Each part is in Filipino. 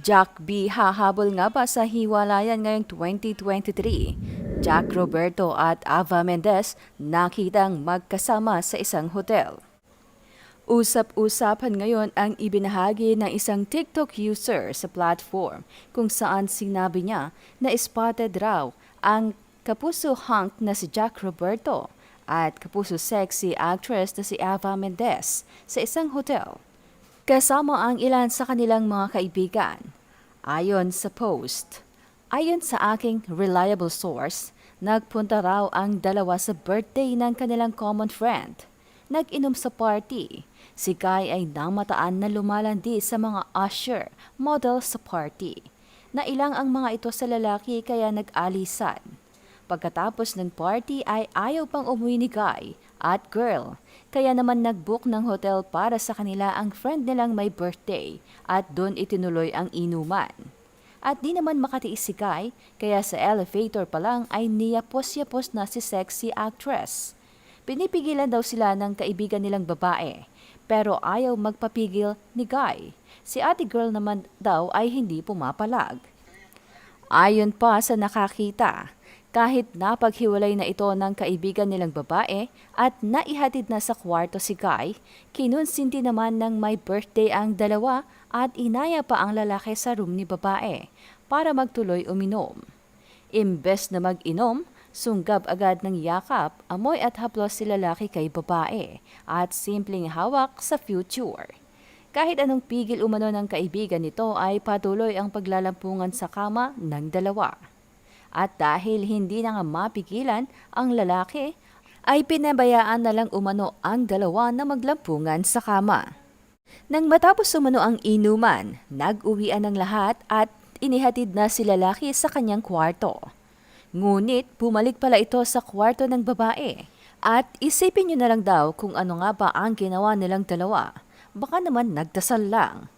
Jack B hahabol nga ba sa hiwalayan ngayong 2023? Jack Roberto at Ava Mendez nakitang magkasama sa isang hotel. Usap-usapan ngayon ang ibinahagi ng isang TikTok user sa platform kung saan sinabi niya na spotted raw ang kapuso hunk na si Jack Roberto at kapuso sexy actress na si Ava Mendez sa isang hotel. Kasama ang ilan sa kanilang mga kaibigan. Ayon sa post, ayon sa aking reliable source, nagpunta raw ang dalawa sa birthday ng kanilang common friend. Nag-inom sa party. Si Guy ay namataan na lumalandi sa mga usher, model sa party. Nailang ang mga ito sa lalaki kaya nag-alisan. Pagkatapos ng party ay ayaw pang umuwi ni Guy at girl. Kaya naman nag-book ng hotel para sa kanila ang friend nilang may birthday at doon itinuloy ang inuman. At di naman makatiis si Guy, kaya sa elevator pa lang ay niyapos-yapos na si sexy actress. Pinipigilan daw sila ng kaibigan nilang babae, pero ayaw magpapigil ni Guy. Si ate girl naman daw ay hindi pumapalag. Ayon pa sa nakakita, kahit napaghiwalay na ito ng kaibigan nilang babae at naihatid na sa kwarto si Guy, kinonsinti naman ng may birthday ang dalawa at inaya pa ang lalaki sa room ni babae para magtuloy uminom. Imbes na mag-inom, sunggab agad ng yakap, amoy at haplos si lalaki kay babae at simpleng hawak sa future. Kahit anong pigil umano ng kaibigan nito ay patuloy ang paglalampungan sa kama ng dalawa. At dahil hindi na nga mapigilan ang lalaki, ay pinabayaan na lang umano ang dalawa na maglampungan sa kama. Nang matapos umano ang inuman, nag-uwian ng lahat at inihatid na si lalaki sa kanyang kwarto. Ngunit bumalik pala ito sa kwarto ng babae at isipin nyo na lang daw kung ano nga ba ang ginawa nilang dalawa. Baka naman nagdasal lang.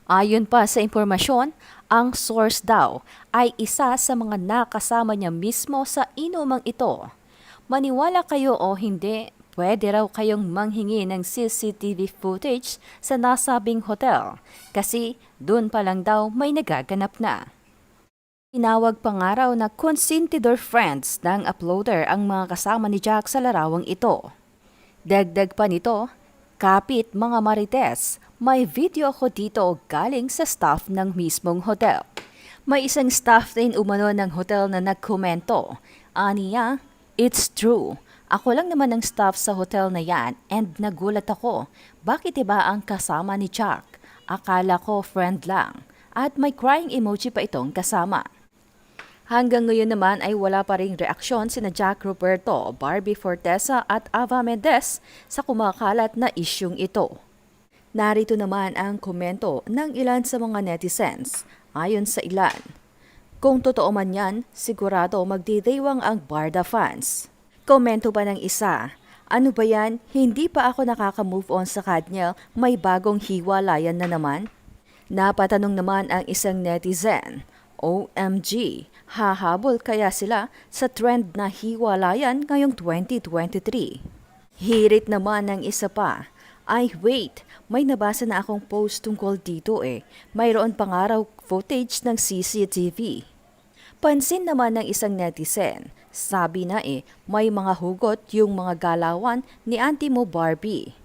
Ayon pa sa impormasyon, ang source daw ay isa sa mga nakasama niya mismo sa inumang ito. Maniwala kayo o hindi, pwede raw kayong manghingi ng CCTV footage sa nasabing hotel kasi doon pa lang daw may nagaganap na. Tinawag pa nga raw na consentidor friends ng uploader ang mga kasama ni Jack sa larawang ito. Dagdag pa nito, kapit mga marites, may video ako dito galing sa staff ng mismong hotel. May isang staff din umano ng hotel na nagkomento. Aniya, it's true. Ako lang naman ang staff sa hotel na yan and nagulat ako. Bakit iba ang kasama ni Jack? Akala ko friend lang. At may crying emoji pa itong kasama. Hanggang ngayon naman ay wala pa ring reaksyon sina Jack Roberto, Barbie Fortesa at Ava Mendez sa kumakalat na isyung ito. Narito naman ang komento ng ilan sa mga netizens. Ayon sa ilan, kung totoo man yan, sigurado magdidiwang ang Barda fans. Komento pa ng isa, ano ba yan, hindi pa ako nakaka-move on sa kanya, may bagong hiwalayan na naman? Napatanong naman ang isang netizen, OMG, hahabol kaya sila sa trend na hiwalayan ngayong 2023? Hirit naman ng isa pa, ay wait, may nabasa na akong post tungkol dito mayroon pang araw footage ng CCTV. Pansin naman ng isang netizen, sabi na may mga hugot yung mga galawan ni auntie mo Barbie.